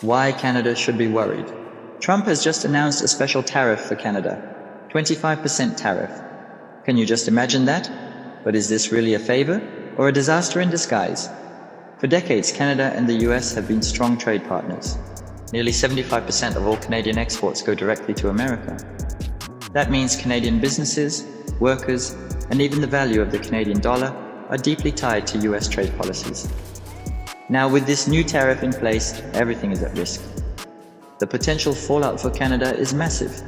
Why Canada should be worried. Trump has just announced a special tariff for Canada, 25% tariff. Can you just imagine that? But is this really a favor or a disaster in disguise? For decades, Canada and the US have been strong trade partners. Nearly 75% of all Canadian exports go directly to America. That means Canadian businesses, workers, and even the value of the Canadian dollar are deeply tied to US trade policies. Now, with this new tariff in place, everything is at risk. The potential fallout for Canada is massive.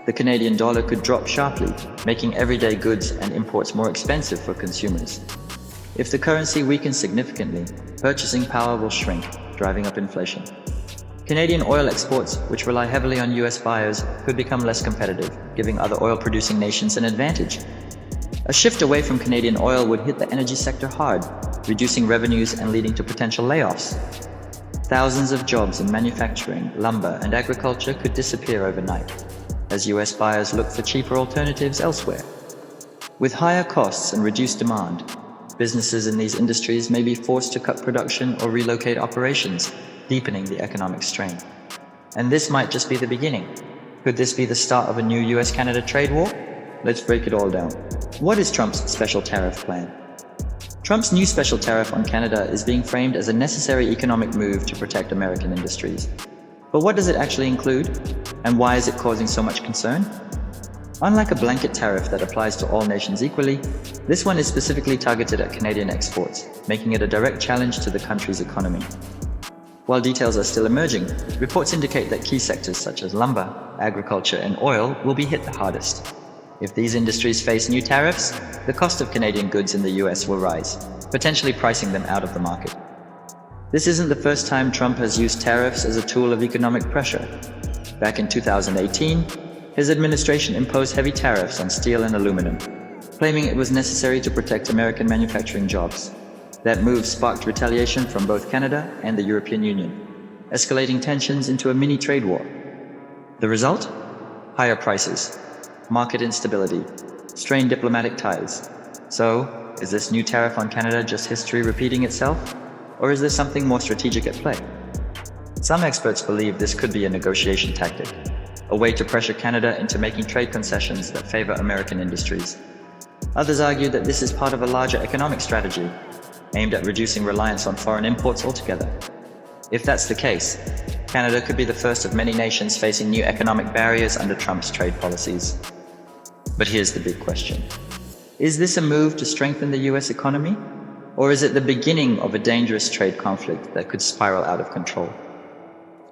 The Canadian dollar could drop sharply, making everyday goods and imports more expensive for consumers. If the currency weakens significantly, purchasing power will shrink, driving up inflation. Canadian oil exports, which rely heavily on US buyers, could become less competitive, giving other oil-producing nations an advantage. A shift away from Canadian oil would hit the energy sector hard, reducing revenues and leading to potential layoffs. Thousands of jobs in manufacturing, lumber, and agriculture could disappear overnight, as US buyers look for cheaper alternatives elsewhere. With higher costs and reduced demand, businesses in these industries may be forced to cut production or relocate operations, deepening the economic strain. And this might just be the beginning. Could this be the start of a new US Canada trade war? Let's break it all down. What is Trump's special tariff plan? Trump's new special tariff on Canada is being framed as a necessary economic move to protect American industries. But what does it actually include? And why is it causing so much concern? Unlike a blanket tariff that applies to all nations equally, this one is specifically targeted at Canadian exports, making it a direct challenge to the country's economy. While details are still emerging, reports indicate that key sectors such as lumber, agriculture, and oil will be hit the hardest. If these industries face new tariffs, the cost of Canadian goods in the US will rise, potentially pricing them out of the market. This isn't the first time Trump has used tariffs as a tool of economic pressure. Back in 2018, his administration imposed heavy tariffs on steel and aluminum, claiming it was necessary to protect American manufacturing jobs. That move sparked retaliation from both Canada and the European Union, escalating tensions into a mini trade war. The result? Higher prices, market instability, strained diplomatic ties. So, is this new tariff on Canada just history repeating itself? Or is there something more strategic at play? Some experts believe this could be a negotiation tactic, a way to pressure Canada into making trade concessions that favor American industries. Others argue that this is part of a larger economic strategy, aimed at reducing reliance on foreign imports altogether. If that's the case, Canada could be the first of many nations facing new economic barriers under Trump's trade policies. But here's the big question. Is this a move to strengthen the US economy? Or is it the beginning of a dangerous trade conflict that could spiral out of control?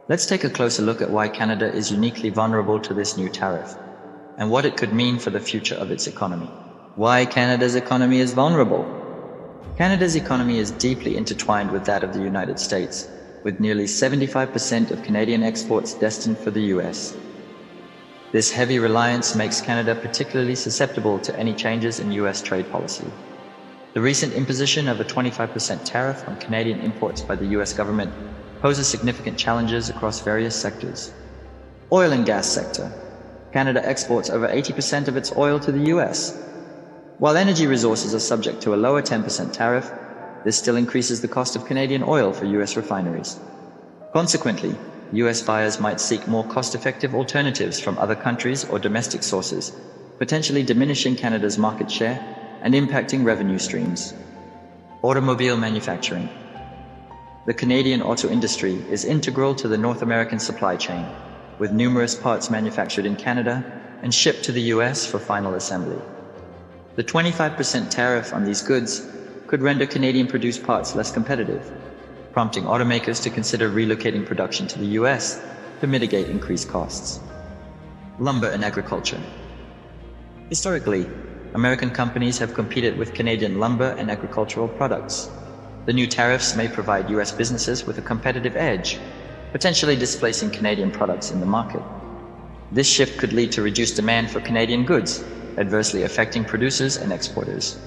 Let's take a closer look at why Canada is uniquely vulnerable to this new tariff, and what it could mean for the future of its economy. Why Canada's economy is vulnerable? Canada's economy is deeply intertwined with that of the United States, with nearly 75% of Canadian exports destined for the US. This heavy reliance makes Canada particularly susceptible to any changes in US trade policy. The recent imposition of a 25% tariff on Canadian imports by the US government poses significant challenges across various sectors. Oil and gas sector. Canada exports over 80% of its oil to the US. While energy resources are subject to a lower 10% tariff, this still increases the cost of Canadian oil for US refineries. Consequently, US buyers might seek more cost-effective alternatives from other countries or domestic sources, potentially diminishing Canada's market share and impacting revenue streams. Automobile manufacturing. The Canadian auto industry is integral to the North American supply chain, with numerous parts manufactured in Canada and shipped to the US for final assembly. The 25% tariff on these goods could render Canadian-produced parts less competitive, prompting automakers to consider relocating production to the US to mitigate increased costs. Lumber and agriculture. Historically, American companies have competed with Canadian lumber and agricultural products. The new tariffs may provide US businesses with a competitive edge, potentially displacing Canadian products in the market. This shift could lead to reduced demand for Canadian goods, adversely affecting producers and exporters.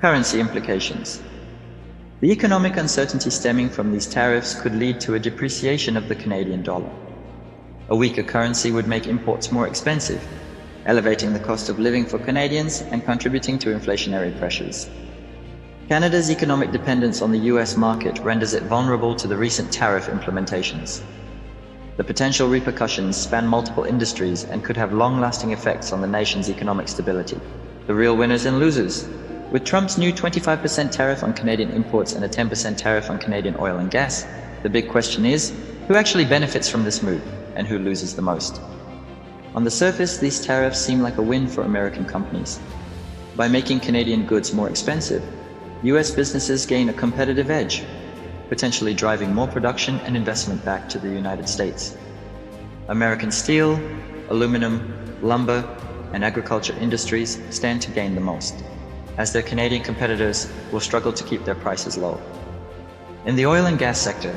Currency implications. The economic uncertainty stemming from these tariffs could lead to a depreciation of the Canadian dollar. A weaker currency would make imports more expensive, elevating the cost of living for Canadians and contributing to inflationary pressures. Canada's economic dependence on the US market renders it vulnerable to the recent tariff implementations. The potential repercussions span multiple industries and could have long-lasting effects on the nation's economic stability. The real winners and losers. With Trump's new 25% tariff on Canadian imports and a 10% tariff on Canadian oil and gas, the big question is, who actually benefits from this move and who loses the most? On the surface, these tariffs seem like a win for American companies. By making Canadian goods more expensive, US businesses gain a competitive edge, potentially driving more production and investment back to the United States. American steel, aluminum, lumber, and agriculture industries stand to gain the most, as their Canadian competitors will struggle to keep their prices low. In the oil and gas sector,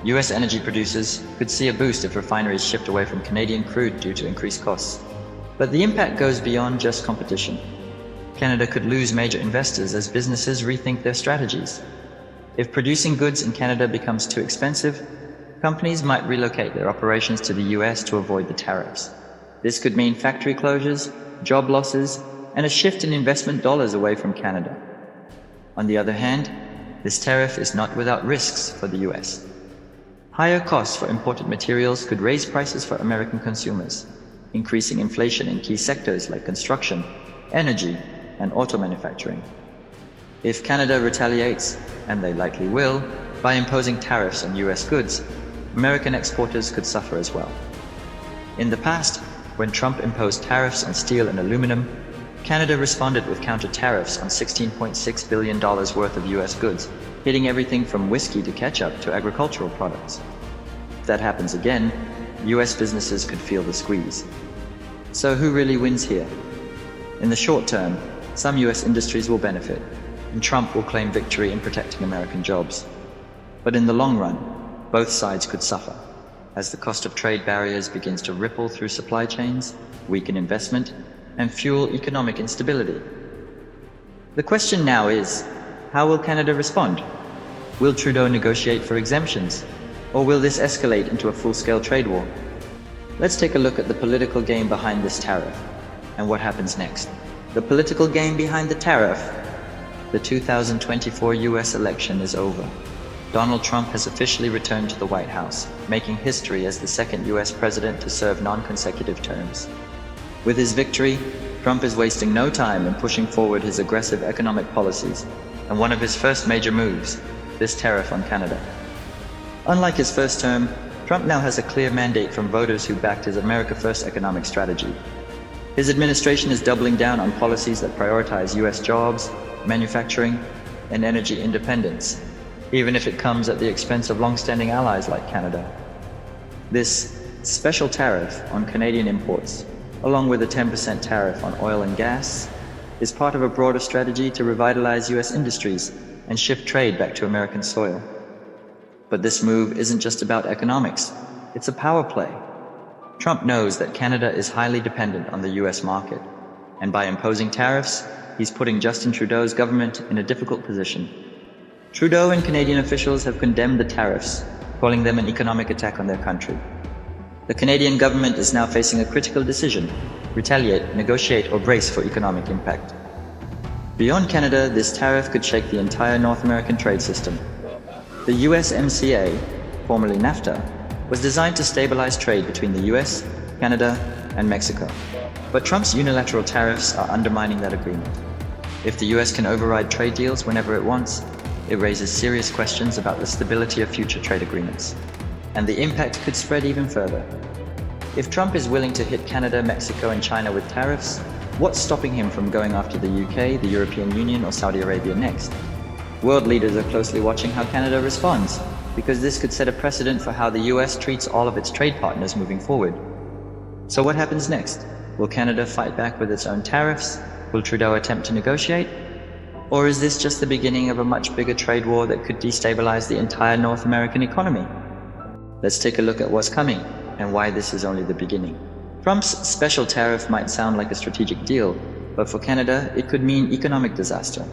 US energy producers could see a boost if refineries shift away from Canadian crude due to increased costs. But the impact goes beyond just competition. Canada could lose major investors as businesses rethink their strategies. If producing goods in Canada becomes too expensive, companies might relocate their operations to the US to avoid the tariffs. This could mean factory closures, job losses, and a shift in investment dollars away from Canada. On the other hand, this tariff is not without risks for the US. Higher costs for imported materials could raise prices for American consumers, increasing inflation in key sectors like construction, energy, and auto manufacturing. If Canada retaliates, and they likely will, by imposing tariffs on US goods, American exporters could suffer as well. In the past, when Trump imposed tariffs on steel and aluminum, Canada responded with counter-tariffs on $16.6 billion worth of US goods, hitting everything from whiskey to ketchup to agricultural products. If that happens again, US businesses could feel the squeeze. So who really wins here? In the short term, some US industries will benefit, and Trump will claim victory in protecting American jobs. But in the long run, both sides could suffer, as the cost of trade barriers begins to ripple through supply chains, weaken investment, and fuel economic instability. The question now is, how will Canada respond? Will Trudeau negotiate for exemptions, or will this escalate into a full-scale trade war? Let's take a look at the political game behind this tariff, and what happens next. The political game behind the tariff. The 2024 US election is over. Donald Trump has officially returned to the White House, making history as the second US president to serve non-consecutive terms. With his victory, Trump is wasting no time in pushing forward his aggressive economic policies, and one of his first major moves, this tariff on Canada. Unlike his first term, Trump now has a clear mandate from voters who backed his America First economic strategy. His administration is doubling down on policies that prioritize US jobs, manufacturing, and energy independence, even if it comes at the expense of long-standing allies like Canada. This special tariff on Canadian imports, along with a 10% tariff on oil and gas, is part of a broader strategy to revitalize US industries and shift trade back to American soil. But this move isn't just about economics, it's a power play. Trump knows that Canada is highly dependent on the US market, and by imposing tariffs, he's putting Justin Trudeau's government in a difficult position. Trudeau and Canadian officials have condemned the tariffs, calling them an economic attack on their country. The Canadian government is now facing a critical decision: retaliate, negotiate, or brace for economic impact. Beyond Canada, this tariff could shake the entire North American trade system. The USMCA, formerly NAFTA, was designed to stabilize trade between the US, Canada, and Mexico. But Trump's unilateral tariffs are undermining that agreement. If the US can override trade deals whenever it wants, it raises serious questions about the stability of future trade agreements. And the impact could spread even further. If Trump is willing to hit Canada, Mexico, and China with tariffs, what's stopping him from going after the UK, the European Union, or Saudi Arabia next? World leaders are closely watching how Canada responds, because this could set a precedent for how the US treats all of its trade partners moving forward. So what happens next? Will Canada fight back with its own tariffs? Will Trudeau attempt to negotiate? Or is this just the beginning of a much bigger trade war that could destabilize the entire North American economy? Let's take a look at what's coming and why this is only the beginning. Trump's special tariff might sound like a strategic deal, but for Canada, it could mean economic disaster.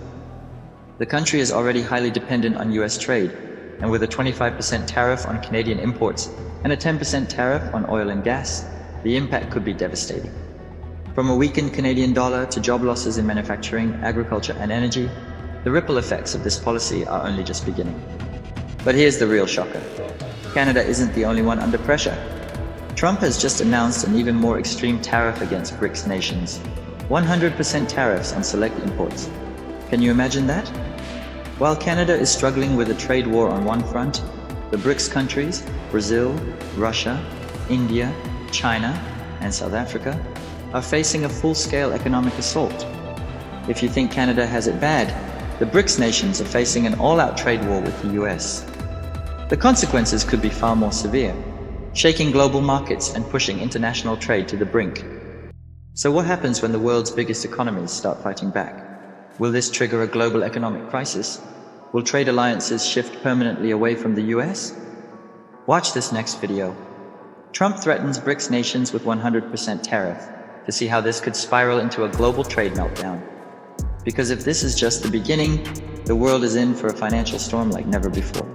The country is already highly dependent on US trade, and with a 25% tariff on Canadian imports and a 10% tariff on oil and gas, the impact could be devastating. From a weakened Canadian dollar to job losses in manufacturing, agriculture, and energy, The ripple effects of this policy are only just beginning. But here's the real shocker. Canada isn't the only one under pressure. Trump has just announced an even more extreme tariff against BRICS nations. 100% tariffs on select imports. Can you imagine that? While Canada is struggling with a trade war on one front, the BRICS countries, Brazil, Russia, India, China, and South Africa, are facing a full-scale economic assault. If you think Canada has it bad, the BRICS nations are facing an all-out trade war with the US. The consequences could be far more severe, shaking global markets and pushing international trade to the brink. So what happens when the world's biggest economies start fighting back? Will this trigger a global economic crisis? Will trade alliances shift permanently away from the US? Watch this next video. Trump threatens BRICS nations with 100% tariff to see how this could spiral into a global trade meltdown. Because if this is just the beginning, the world is in for a financial storm like never before.